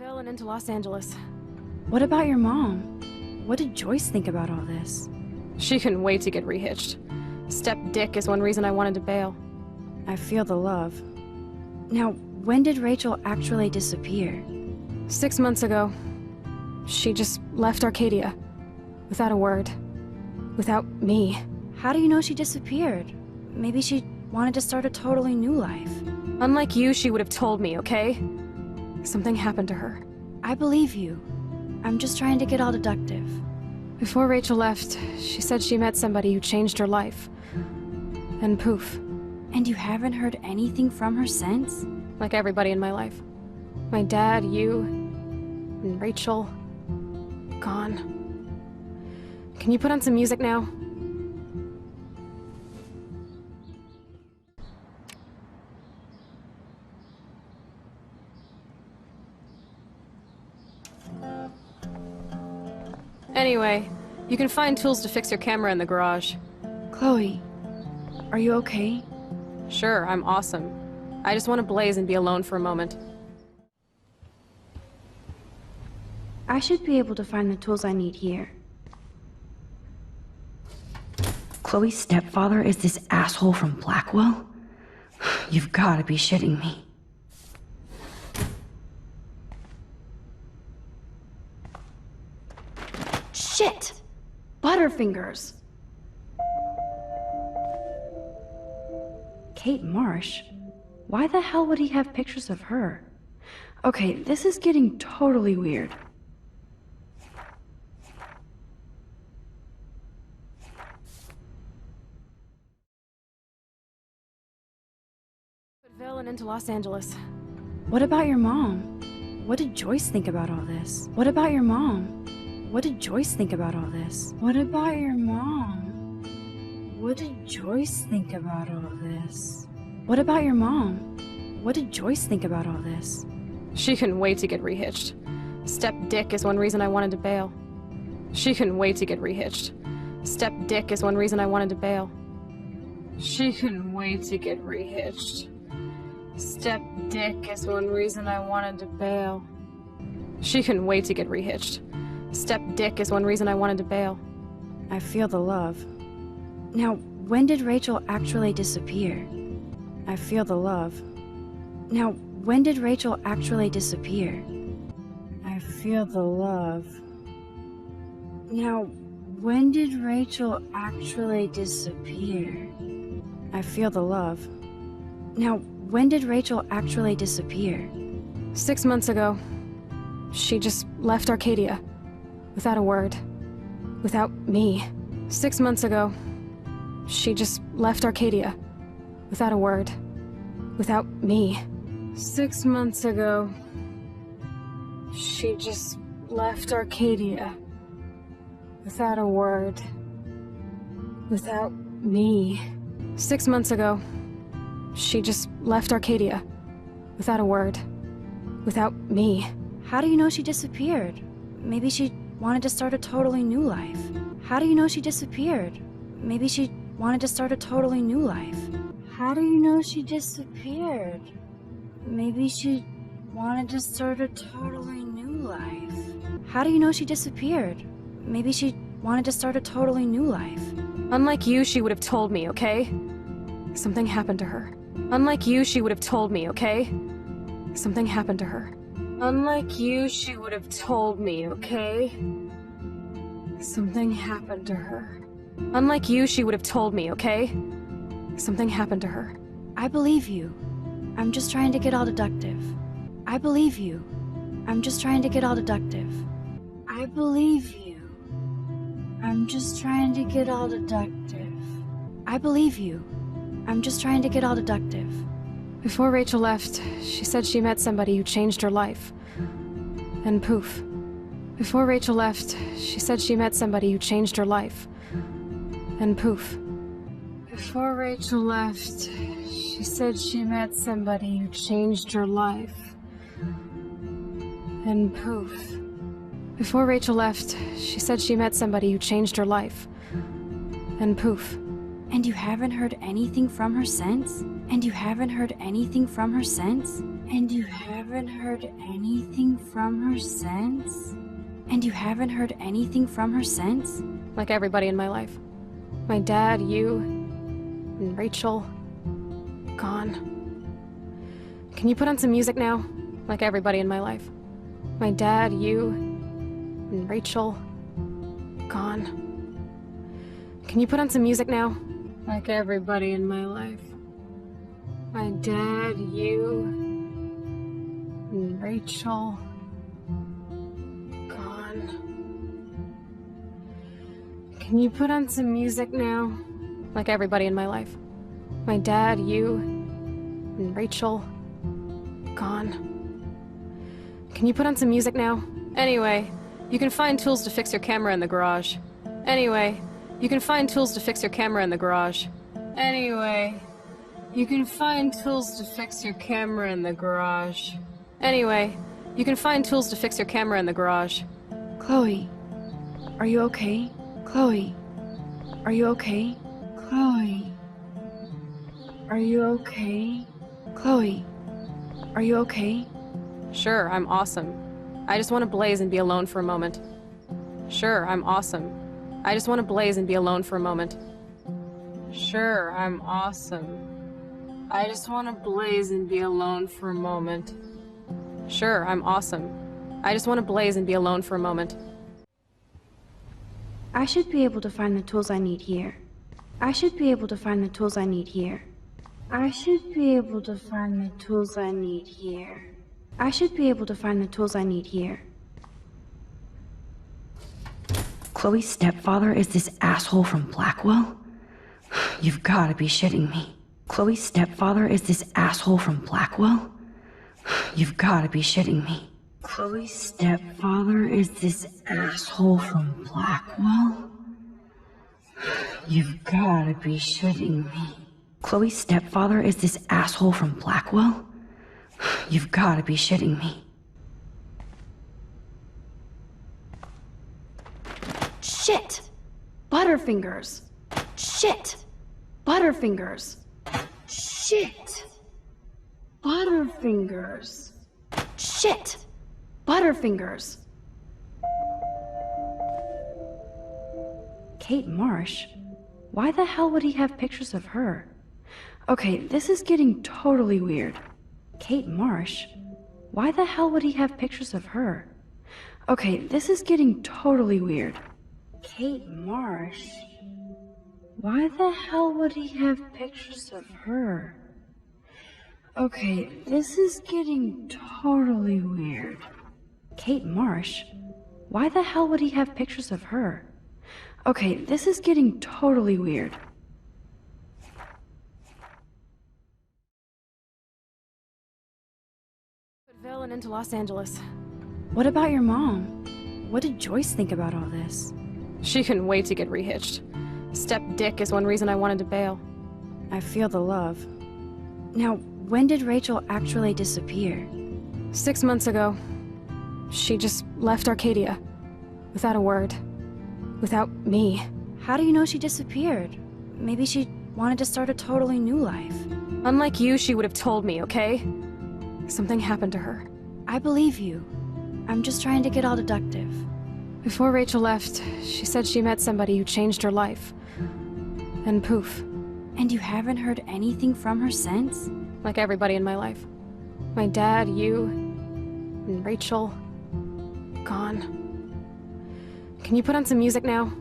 Ville and into Los Angeles. What about your mom? What did Joyce think about all this? She couldn't wait to get rehitched. Step dick is one reason I wanted to bail. I feel the love. Now, when did Rachel actually disappear? 6 months ago. She just left Arcadia. Without a word. Without me. How do you know she disappeared? Maybe she wanted to start a totally new life. Unlike you, she would have told me, okay? Something happened to her. I believe you. I'm just trying to get all deductive. Before Rachel left, she said she met somebody who changed her life. And poof. And you haven't heard anything from her since? Like everybody in my life. My dad, you, and Rachel. Gone. Can you put on some music now? Anyway, you can find tools to fix your camera in the garage. Chloe, are you okay? Sure, I'm awesome. I just want to blaze and be alone for a moment. I should be able to find the tools I need here. Chloe's stepfather is this asshole from Blackwell? You've got to be shitting me. Shit! Butterfingers! Kate Marsh? Why the hell would he have pictures of her? Okay, this is getting totally weird. Ville and into Los Angeles. What about your mom? What did Joyce think about all this? What about your mom? What did Joyce think about all this? What about your mom? What did Joyce think about all this? What about your mom? What did Joyce think about all this? She couldn't wait to get rehitched. Step dick is one reason I wanted to bail. She couldn't wait to get rehitched. Step dick is one reason I wanted to bail. She couldn't wait to get rehitched. Step dick is one reason I wanted to bail. She couldn't wait to get rehitched. Step dick is one reason I wanted to bail. I feel the love. Now, when did Rachel actually disappear? I feel the love. Now, when did Rachel actually disappear? I feel the love. Now, when did Rachel actually disappear? I feel the love. Now, when did Rachel actually disappear? 6 months ago. She just left Arcadia. Without a word. Without me. 6 months ago. She just left Arcadia. Without a word. Without me. 6 months ago. She just left Arcadia. Without a word. Without me. 6 months ago. She just left Arcadia. Without a word. Without me. How do you know she disappeared? Maybe she wanted to start a totally new life. How do you know she disappeared? Maybe she wanted to start a totally new life. How do you know she disappeared? Maybe she wanted to start a totally new life. How do you know she disappeared? Maybe she wanted to start a totally new life. Unlike you, she would have told me, okay? Something happened to her. Unlike you, she would have told me, okay? Something happened to her. Unlike you, she would have told me, okay? Something happened to her. Unlike you, she would have told me, okay? Something happened to her. I believe you. I'm just trying to get all deductive. I believe you. I'm just trying to get all deductive. I believe you. I'm just trying to get all deductive. I believe you. I'm just trying to get all deductive. Before Rachel left, she said she met somebody who changed her life. And poof. Before Rachel left, she said she met somebody who changed her life. And poof. Before Rachel left, she said she met somebody who changed her life. And poof. Before Rachel left, she said she met somebody who changed her life. And poof. And you haven't heard anything from her since? And you haven't heard anything from her since? And you haven't heard anything from her since? And you haven't heard anything from her since? Like everybody in my life. My dad, you, and Rachel, gone. Can you put on some music now? Like everybody in my life. My dad, you, and Rachel, gone. Can you put on some music now? Like everybody in my life. My dad, you, and Rachel, gone. Can you put on some music now? Like everybody in my life. My dad, you, and Rachel, gone. Can you put on some music now? Anyway, you can find tools to fix your camera in the garage. Anyway, you can find tools to fix your camera in the garage. Anyway, you can find tools to fix your camera in the garage. Anyway, you can find tools to fix your camera in the garage. Chloe, are you okay? Chloe, are you okay? Chloe, are you okay? Chloe, are you okay? Sure, I'm awesome. I just want to blaze and be alone for a moment. Sure, I'm awesome. I just want to blaze and be alone for a moment. Sure, I'm awesome. I just want to blaze and be alone for a moment. Sure, I'm awesome. I just want to blaze and be alone for a moment. I should be able to find the tools I need here. I should be able to find the tools I need here. I should be able to find the tools I need here. I should be able to find the tools I need here. Chloe's stepfather is this asshole from Blackwell? You've got to be shitting me. Chloe's stepfather is this asshole from Blackwell? You've got to be shitting me. Chloe's stepfather is this asshole from Blackwell? You've got to be shitting me. Chloe's stepfather is this asshole from Blackwell? You've got to be shitting me. Shit! Butterfingers! Shit! Butterfingers! Shit! Butterfingers! Shit! Butterfingers! Kate Marsh? Why the hell would he have pictures of her? Okay, this is getting totally weird. Kate Marsh? Why the hell would he have pictures of her? Okay, this is getting totally weird. Kate Marsh? Why the hell would he have pictures of her? Okay, this is getting totally weird. Kate Marsh? Why the hell would he have pictures of her? Okay, this is getting totally weird. Ville and into Los Angeles. What about your mom? What did Joyce think about all this? She couldn't wait to get rehitched. Step dick is one reason I wanted to bail. I feel the love. Now, when did Rachel actually disappear? 6 months ago. She just left Arcadia. Without a word. Without me. How do you know she disappeared? Maybe she wanted to start a totally new life. Unlike you, she would have told me, okay? Something happened to her. I believe you. I'm just trying to get all deductive. Before Rachel left, she said she met somebody who changed her life. And poof. And you haven't heard anything from her since? Like everybody in my life. My dad, you, and Rachel, gone. Can you put on some music now?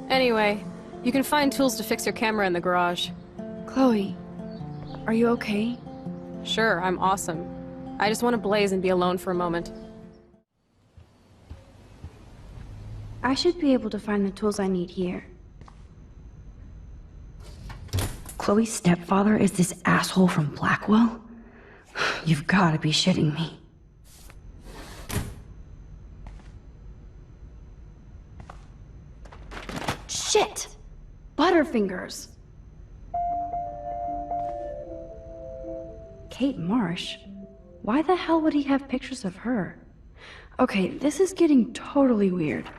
Anyway, you can find tools to fix your camera in the garage. Chloe, are you okay? Sure, I'm awesome. I just want to blaze and be alone for a moment. I should be able to find the tools I need here. Chloe's stepfather is this asshole from Blackwell? You've got to be shitting me. Shit! Butterfingers! Kate Marsh? Why the hell would he have pictures of her? Okay, this is getting totally weird.